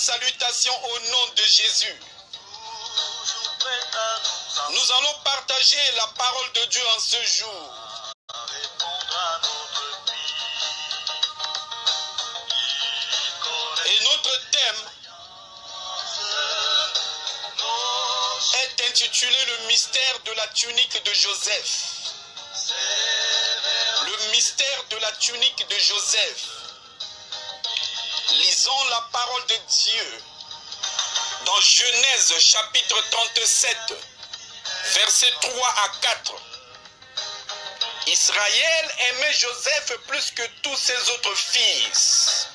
salutations au nom de Jésus. Nous allons partager la parole de Dieu en ce jour. Et notre thème est intitulé le mystère de la tunique de Joseph. Le mystère de la tunique de Joseph. Lisons la parole de Dieu dans Genèse chapitre 37, versets 3 à 4. Israël aimait Joseph plus que tous ses autres fils,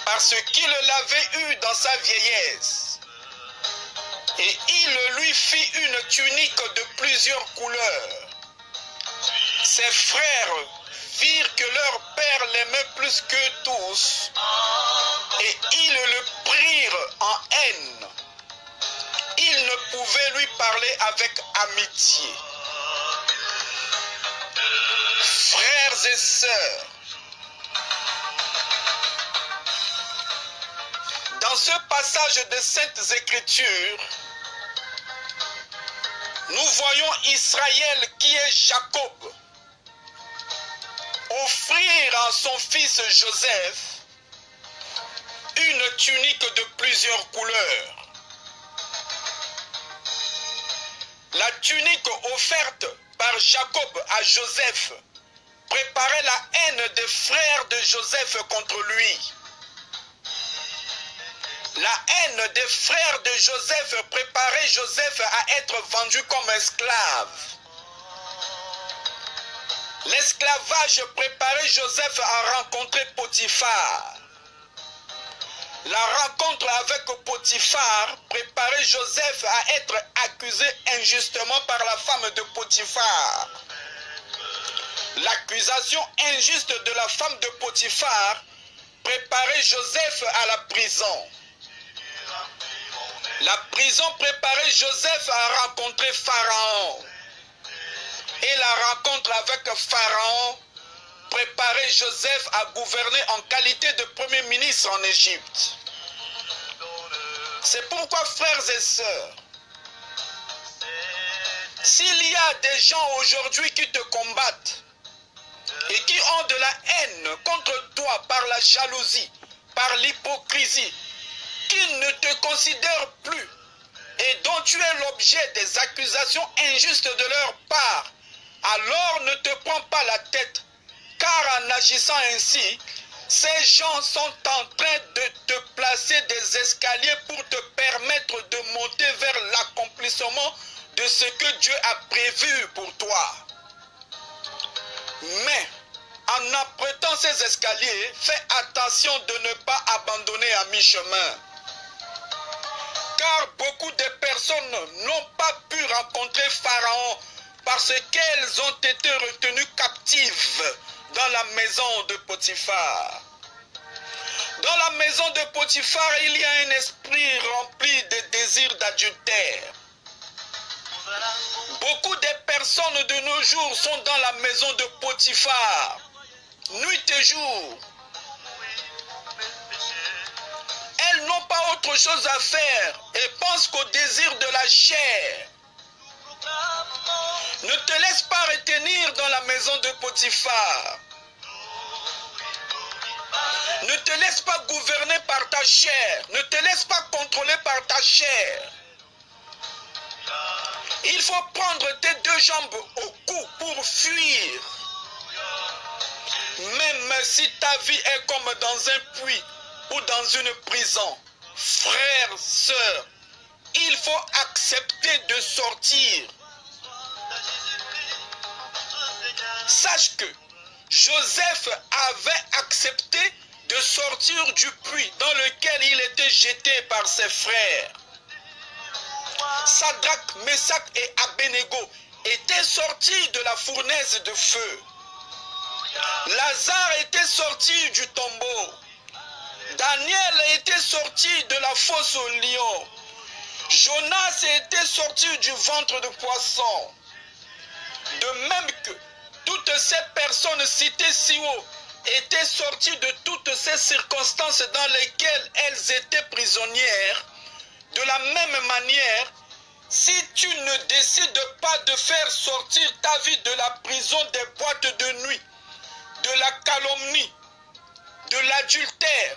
parce qu'il l'avait eu dans sa vieillesse. Et il lui fit une tunique de plusieurs couleurs. Ses frères virent que leur père l'aimait plus que tous, et ils le prirent en haine. Ils ne pouvaient lui parler avec amitié. Frères et sœurs, dans ce passage des Saintes Écritures, nous voyons Israël qui est Jacob offrir à son fils Joseph une tunique de plusieurs couleurs. La tunique offerte par Jacob à Joseph préparait la haine des frères de Joseph contre lui. La haine des frères de Joseph préparait Joseph à être vendu comme esclave. L'esclavage préparait Joseph à rencontrer Potiphar. La rencontre avec Potiphar préparait Joseph à être accusé injustement par la femme de Potiphar. L'accusation injuste de la femme de Potiphar préparait Joseph à la prison. La prison préparait Joseph à rencontrer Pharaon. Et la rencontre avec Pharaon préparait Joseph à gouverner en qualité de premier ministre en Égypte. C'est pourquoi, frères et sœurs, s'il y a des gens aujourd'hui qui te combattent et qui ont de la haine contre toi par la jalousie, par l'hypocrisie, qui ne te considèrent plus et dont tu es l'objet des accusations injustes de leur part, alors ne te prends pas la tête, car en agissant ainsi, ces gens sont en train de te placer des escaliers pour te permettre de monter vers l'accomplissement de ce que Dieu a prévu pour toi. Mais en apprêtant ces escaliers, fais attention de ne pas abandonner à mi-chemin. Car beaucoup de personnes n'ont pas pu rencontrer Pharaon parce qu'elles ont été retenues captives dans la maison de Potiphar. Dans la maison de Potiphar, il y a un esprit rempli de désirs d'adultère. Beaucoup de personnes de nos jours sont dans la maison de Potiphar, nuit et jour. Elles n'ont pas autre chose à faire et pensent qu'au désir de la chair. Ne te laisse pas retenir dans la maison de Potiphar. Ne te laisse pas gouverner par ta chair. Ne te laisse pas contrôler par ta chair. Il faut prendre tes deux jambes au cou pour fuir. Même si ta vie est comme dans un puits ou dans une prison, frères, sœurs, il faut accepter de sortir. Sache que Joseph avait accepté de sortir du puits dans lequel il était jeté par ses frères. Shadrach, Meshach et Abednego étaient sortis de la fournaise de feu. Lazare était sorti du tombeau. Daniel était sorti de la fosse au lion. Jonas était sorti du ventre de poisson. De même que toutes ces personnes citées si haut étaient sorties de toutes ces circonstances dans lesquelles elles étaient prisonnières, de la même manière, si tu ne décides pas de faire sortir ta vie de la prison des boîtes de nuit, de la calomnie, de l'adultère,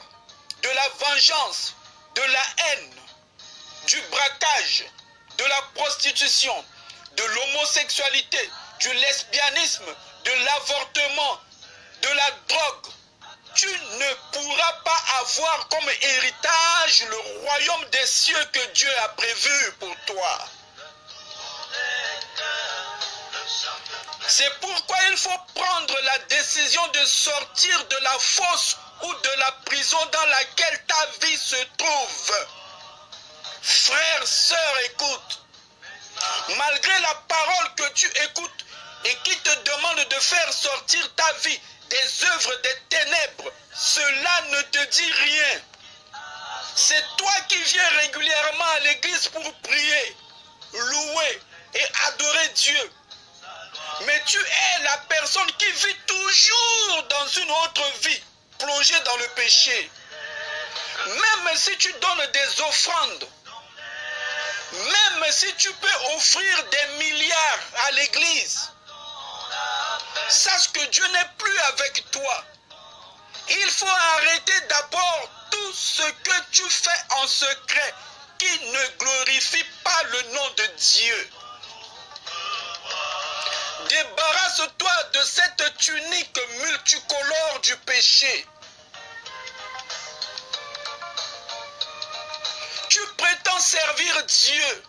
de la vengeance, de la haine, du braquage, de la prostitution, de l'homosexualité, du lesbianisme, de l'avortement, de la drogue, tu ne pourras pas avoir comme héritage le royaume des cieux que Dieu a prévu pour toi. C'est pourquoi il faut prendre la décision de sortir de la fosse ou de la prison dans laquelle ta vie se trouve. Frère, sœur, écoute. Malgré la parole que tu écoutes et qui te demande de faire sortir ta vie des œuvres des ténèbres, cela ne te dit rien. C'est toi qui viens régulièrement à l'église pour prier, louer et adorer Dieu. Mais tu es la personne qui vit toujours dans une autre vie, plongée dans le péché. Même si tu donnes des offrandes, même si tu peux offrir des milliards à l'église, sache que Dieu n'est plus avec toi. Il faut arrêter d'abord tout ce que tu fais en secret qui ne glorifie pas le nom de Dieu. Débarrasse-toi de cette tunique multicolore du péché. Tu prétends servir Dieu,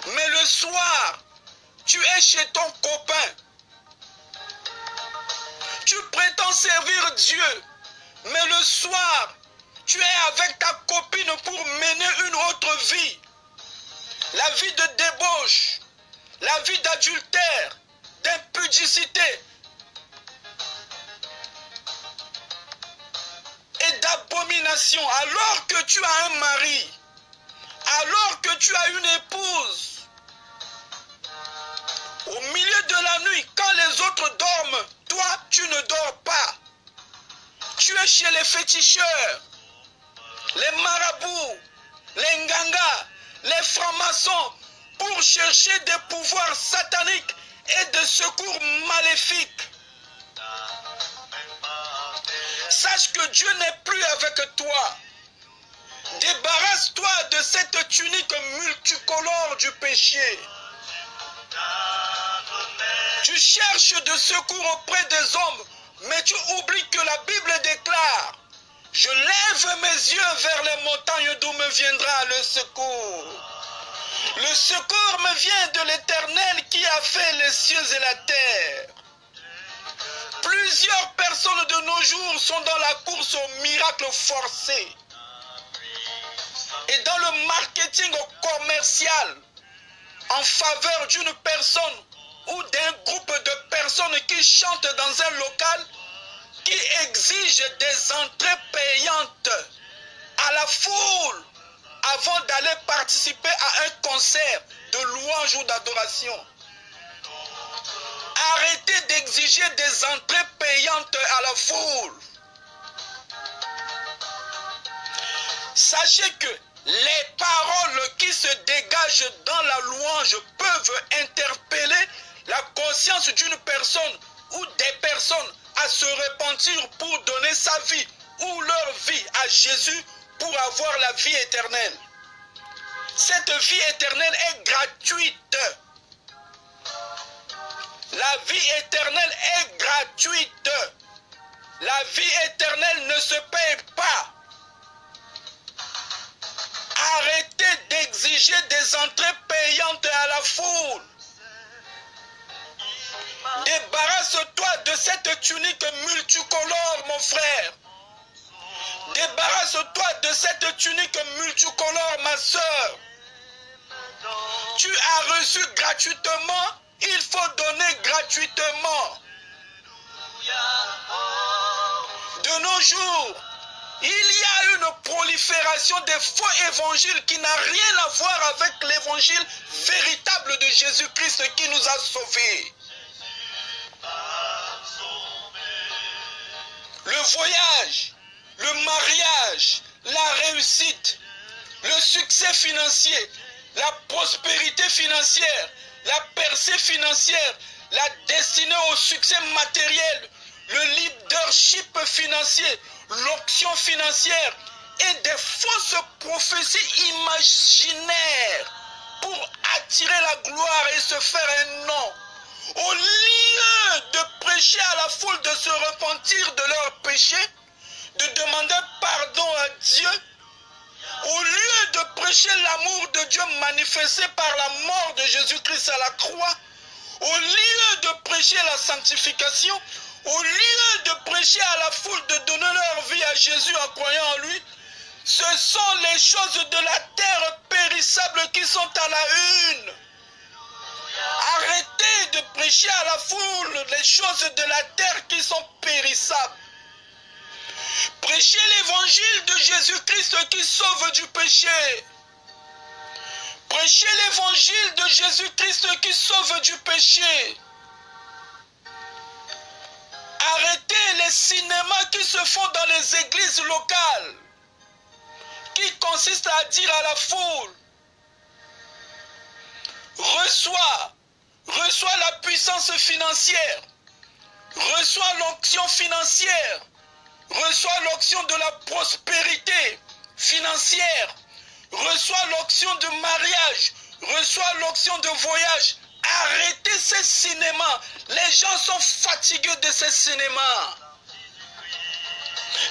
mais le soir, tu es chez ton copain. Tu prétends servir Dieu, mais le soir, tu es avec ta copine pour mener une autre vie. La vie de débauche, la vie d'adultère, d'impudicité et d'abomination, alors que tu as un mari, alors que tu as une épouse. Au milieu de la nuit, quand les autres dorment, toi, tu ne dors pas. Tu es chez les féticheurs, les marabouts, les ngangas, les francs-maçons, pour chercher des pouvoirs sataniques et des secours maléfiques. Sache que Dieu n'est plus avec toi. Débarrasse-toi de cette tunique multicolore du péché. Tu cherches de secours auprès des hommes, mais tu oublies que la Bible déclare: je lève mes yeux vers les montagnes d'où me viendra le secours. Le secours me vient de l'Éternel qui a fait les cieux et la terre. Plusieurs personnes de nos jours sont dans la course au miracle forcé et dans le marketing commercial en faveur d'une personne ou d'un groupe de personnes qui chantent dans un local qui exige des entrées payantes à la foule avant d'aller participer à un concert de louange ou d'adoration. Arrêtez d'exiger des entrées payantes à la foule. Sachez que les paroles qui se dégagent dans la louange peuvent interpeller la conscience d'une personne ou des personnes à se repentir pour donner sa vie ou leur vie à Jésus pour avoir la vie éternelle. Cette vie éternelle est gratuite. La vie éternelle est gratuite. La vie éternelle ne se paye pas. Arrêtez d'exiger des entrées payantes à la foule. Débarrasse-toi de cette tunique multicolore, mon frère. Débarrasse-toi de cette tunique multicolore, ma soeur. Tu as reçu gratuitement, il faut donner gratuitement. De nos jours, il y a une prolifération des faux évangiles qui n'a rien à voir avec l'évangile véritable de Jésus-Christ qui nous a sauvés. le voyage, le mariage, la réussite, le succès financier, la prospérité financière, la percée financière, la destinée au succès matériel, le leadership financier, l'onction financière et des fausses prophéties imaginaires pour attirer la gloire et se faire un nom. Au lieu de prêcher à la foule de se repentir de leurs péchés, de demander pardon à Dieu, au lieu de prêcher l'amour de Dieu manifesté par la mort de Jésus-Christ à la croix, au lieu de prêcher la sanctification, au lieu de prêcher à la foule de donner leur vie à Jésus en croyant en lui, ce sont les choses de la terre périssables qui sont à la une. Arrêtez de prêcher à la foule les choses de la terre qui sont périssables. Prêchez l'évangile de Jésus-Christ qui sauve du péché. Prêchez l'évangile de Jésus-Christ qui sauve du péché. Arrêtez les cinémas qui se font dans les églises locales, qui consistent à dire à la foule, reçois la puissance financière, reçois l'onction financière, reçois l'onction de la prospérité financière, reçois l'onction de mariage, reçois l'onction de voyage. Arrêtez ces cinémas. Les gens sont fatigués de ces cinémas.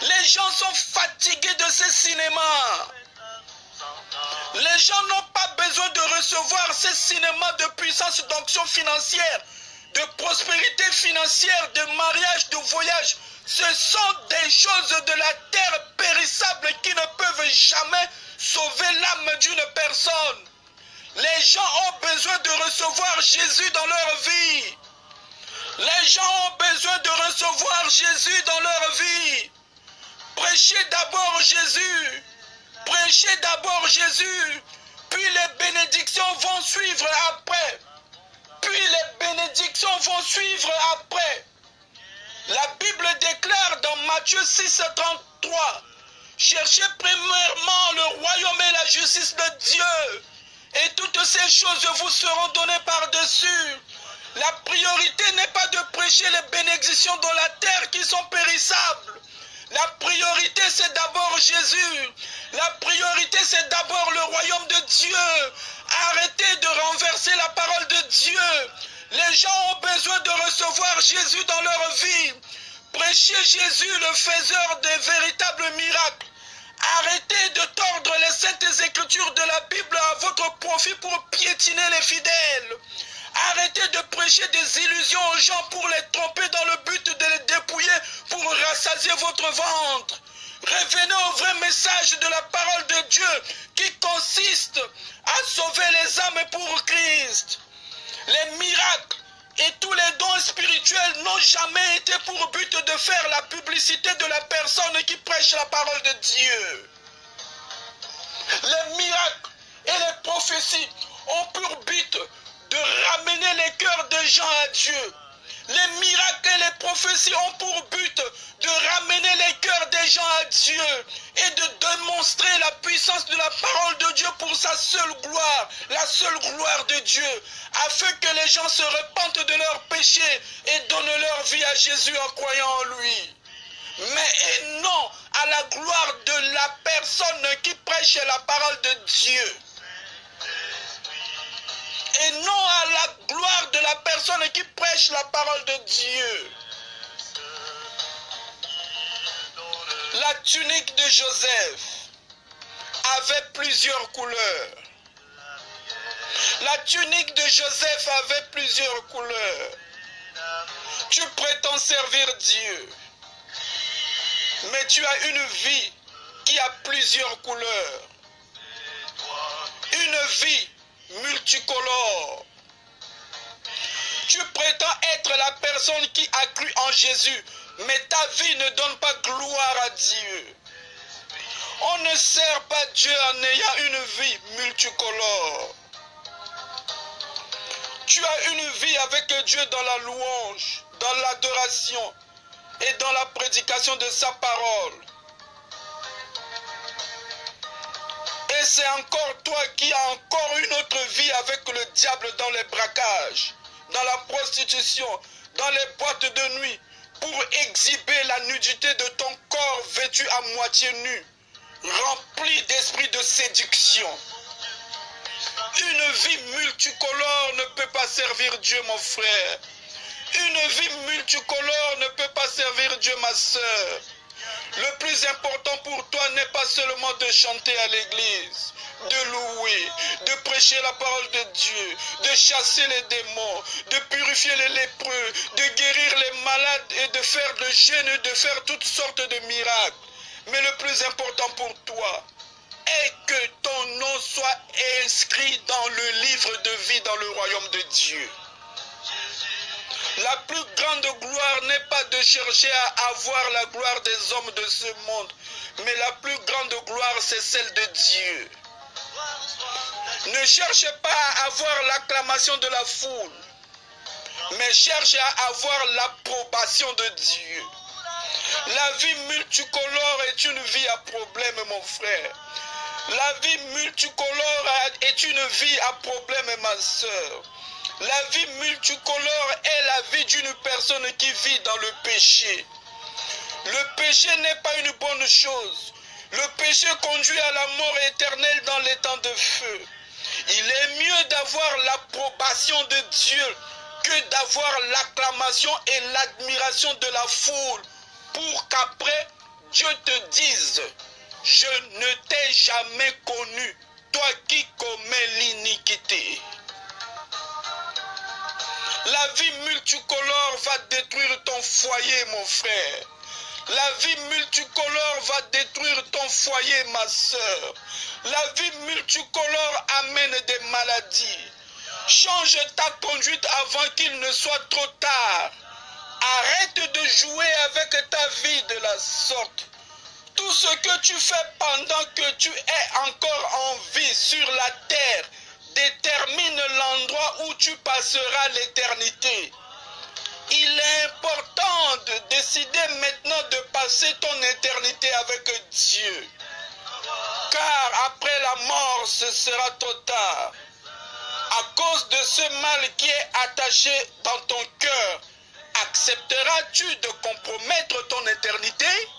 Les gens sont fatigués de ces cinémas. Les gens n'ont pas besoin de recevoir ces cinémas de puissance d'onction financière, de prospérité financière, de mariage, de voyage. Ce sont des choses de la terre périssables qui ne peuvent jamais sauver l'âme d'une personne. Les gens ont besoin de recevoir Jésus dans leur vie. Les gens ont besoin de recevoir Jésus dans leur vie. Prêchez d'abord Jésus. Prêchez d'abord Jésus. Puis les bénédictions vont suivre après. Puis les bénédictions vont suivre après. La Bible déclare dans Matthieu 6, 33, cherchez premièrement le royaume et la justice de Dieu, et toutes ces choses vous seront données par-dessus. La priorité n'est pas de prêcher les bénédictions dans la terre qui sont périssables. La priorité, c'est d'abord Jésus. La priorité, c'est d'abord le royaume de Dieu. Arrêtez de renverser la parole de Dieu. Les gens ont besoin de recevoir Jésus dans leur vie. Prêchez Jésus, le faiseur des véritables miracles. Arrêtez de tordre les saintes écritures de la Bible à votre profit pour piétiner les fidèles. Arrêtez de prêcher des illusions aux gens pour les tromper dans le but de les dépouiller pour rassasier votre ventre. Revenez au vrai message de la parole de Dieu qui consiste à sauver les âmes pour Christ. Les miracles et tous les dons spirituels n'ont jamais été pour but de faire la publicité de la personne qui prêche la parole de Dieu. Les miracles et les prophéties ont pour but de ramener les cœurs des gens à Dieu. Les miracles et les prophéties ont pour but de ramener les cœurs des gens à Dieu et de démontrer la puissance de la parole de Dieu pour sa seule gloire, la seule gloire de Dieu, afin que les gens se repentent de leurs péchés et donnent leur vie à Jésus en croyant en lui. Mais et non à la gloire de la personne qui prêche la parole de Dieu. Et non à la gloire de la personne qui prêche la parole de Dieu. La tunique de Joseph avait plusieurs couleurs. La tunique de Joseph avait plusieurs couleurs. Tu prétends servir Dieu, mais tu as une vie qui a plusieurs couleurs. Une vie multicolore. Tu prétends être la personne qui a cru en Jésus, mais ta vie ne donne pas gloire à Dieu. On ne sert pas Dieu en ayant une vie multicolore. Tu as une vie avec Dieu dans la louange, dans l'adoration, et dans la prédication de sa parole. Et c'est encore toi qui as encore une autre vie avec le diable dans les braquages, dans la prostitution, dans les boîtes de nuit, pour exhiber la nudité de ton corps vêtu à moitié nu, rempli d'esprit de séduction. Une vie multicolore ne peut pas servir Dieu, mon frère. Une vie multicolore ne peut pas servir Dieu, ma soeur. Le plus important pour toi n'est pas seulement de chanter à l'église, de louer, de prêcher la parole de Dieu, de chasser les démons, de purifier les lépreux, de guérir les malades et de faire le jeûne, de faire toutes sortes de miracles. Mais le plus important pour toi est que ton nom soit inscrit dans le livre de vie dans le royaume de Dieu. La plus grande gloire n'est pas de chercher à avoir la gloire des hommes de ce monde, mais la plus grande gloire, c'est celle de Dieu. Ne cherche pas à avoir l'acclamation de la foule, mais cherche à avoir l'approbation de Dieu. La vie multicolore est une vie à problème, mon frère. La vie multicolore est une vie à problème, ma soeur. La vie multicolore est la vie d'une personne qui vit dans le péché. Le péché n'est pas une bonne chose. Le péché conduit à la mort éternelle dans les temps de feu. Il est mieux d'avoir l'approbation de Dieu que d'avoir l'acclamation et l'admiration de la foule pour qu'après Dieu te dise: je ne t'ai jamais connu, toi qui commets l'iniquité. La vie multicolore va détruire ton foyer, mon frère. La vie multicolore va détruire ton foyer, ma soeur. La vie multicolore amène des maladies. Change ta conduite avant qu'il ne soit trop tard. Arrête de jouer avec ta vie de la sorte. Tout ce que tu fais pendant que tu es encore en vie sur la terre détermine l'endroit où tu passeras l'éternité. Il est important de décider maintenant de passer ton éternité avec Dieu. Car après la mort, ce sera trop tard. À cause de ce mal qui est attaché dans ton cœur, accepteras-tu de compromettre ton éternité?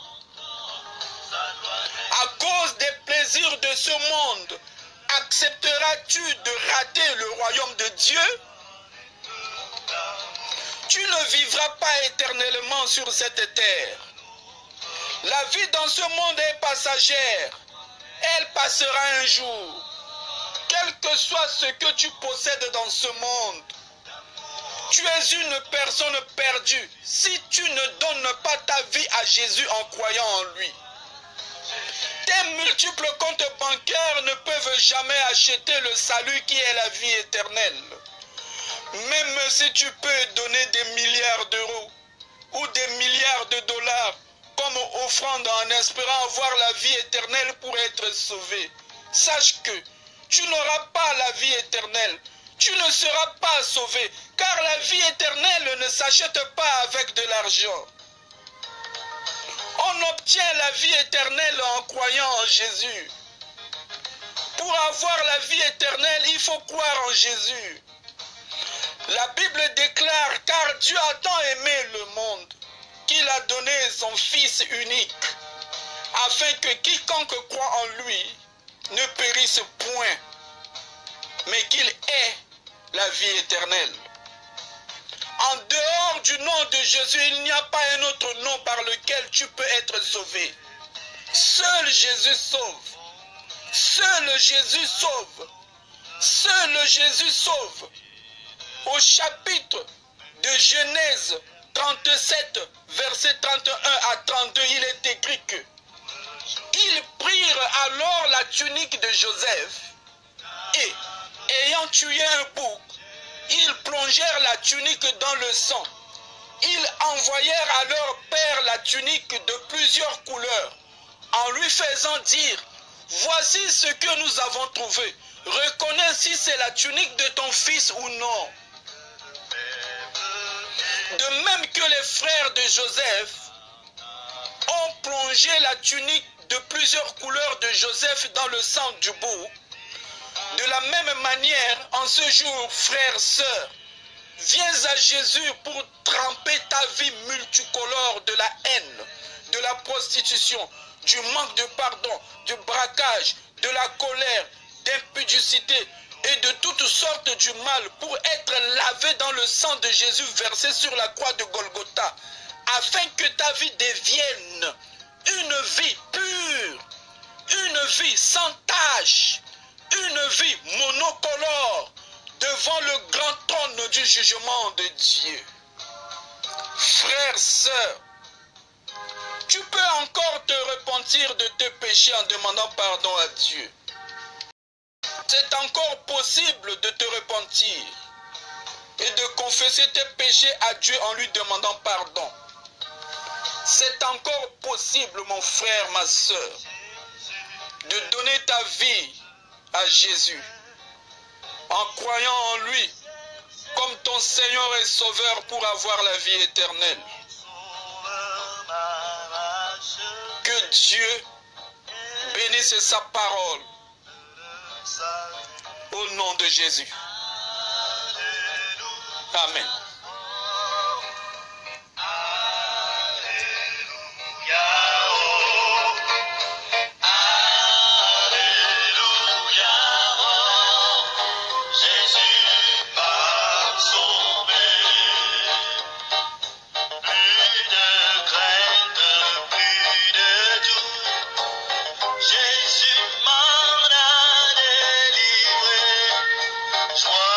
À cause des plaisirs de ce monde, accepteras-tu de rater le royaume de Dieu? Tu ne vivras pas éternellement sur cette terre. La vie dans ce monde est passagère. Elle passera un jour. Quel que soit ce que tu possèdes dans ce monde, tu es une personne perdue si tu ne donnes pas ta vie à Jésus en croyant en lui. Tes multiples comptes bancaires ne peuvent jamais acheter le salut qui est la vie éternelle. Même si tu peux donner des milliards d'euros ou des milliards de dollars comme offrande en espérant avoir la vie éternelle pour être sauvé, sache que tu n'auras pas la vie éternelle. Tu ne seras pas sauvé, car la vie éternelle ne s'achète pas avec de l'argent. On obtient la vie éternelle en croyant en Jésus. Pour avoir la vie éternelle, il faut croire en Jésus. La Bible déclare: car Dieu a tant aimé le monde qu'il a donné son Fils unique, afin que quiconque croit en lui ne périsse point, mais qu'il ait la vie éternelle. En dehors du nom de Jésus, il n'y a pas un autre nom par lequel tu peux être sauvé. Seul Jésus sauve. Seul Jésus sauve. Seul Jésus sauve. Au chapitre de Genèse 37, verset 31 à 32, il est écrit que ils prirent alors la tunique de Joseph et, ayant tué un bouc, ils plongèrent la tunique dans le sang. Ils envoyèrent à leur père la tunique de plusieurs couleurs, en lui faisant dire: voici ce que nous avons trouvé. Reconnais si c'est la tunique de ton fils ou non. De même que les frères de Joseph plongé la tunique de plusieurs couleurs de Joseph dans le sang du bouc. De la même manière, en ce jour, frères, sœurs, viens à Jésus pour tremper ta vie multicolore de la haine, de la prostitution, du manque de pardon, du braquage, de la colère, d'impudicité et de toutes sortes du mal pour être lavé dans le sang de Jésus versé sur la croix de Golgotha, afin que ta vie devienne une vie pure, une vie sans tache, une vie monocolore devant le grand trône du jugement de Dieu. Frères, sœurs, tu peux encore te repentir de tes péchés en demandant pardon à Dieu. C'est encore possible de te repentir et de confesser tes péchés à Dieu en lui demandant pardon. C'est encore possible, mon frère, ma sœur, de donner ta vie à Jésus en croyant en lui comme ton Seigneur et Sauveur pour avoir la vie éternelle. Que Dieu bénisse sa parole au nom de Jésus. Amen. Jésus m'en a délivré. Joie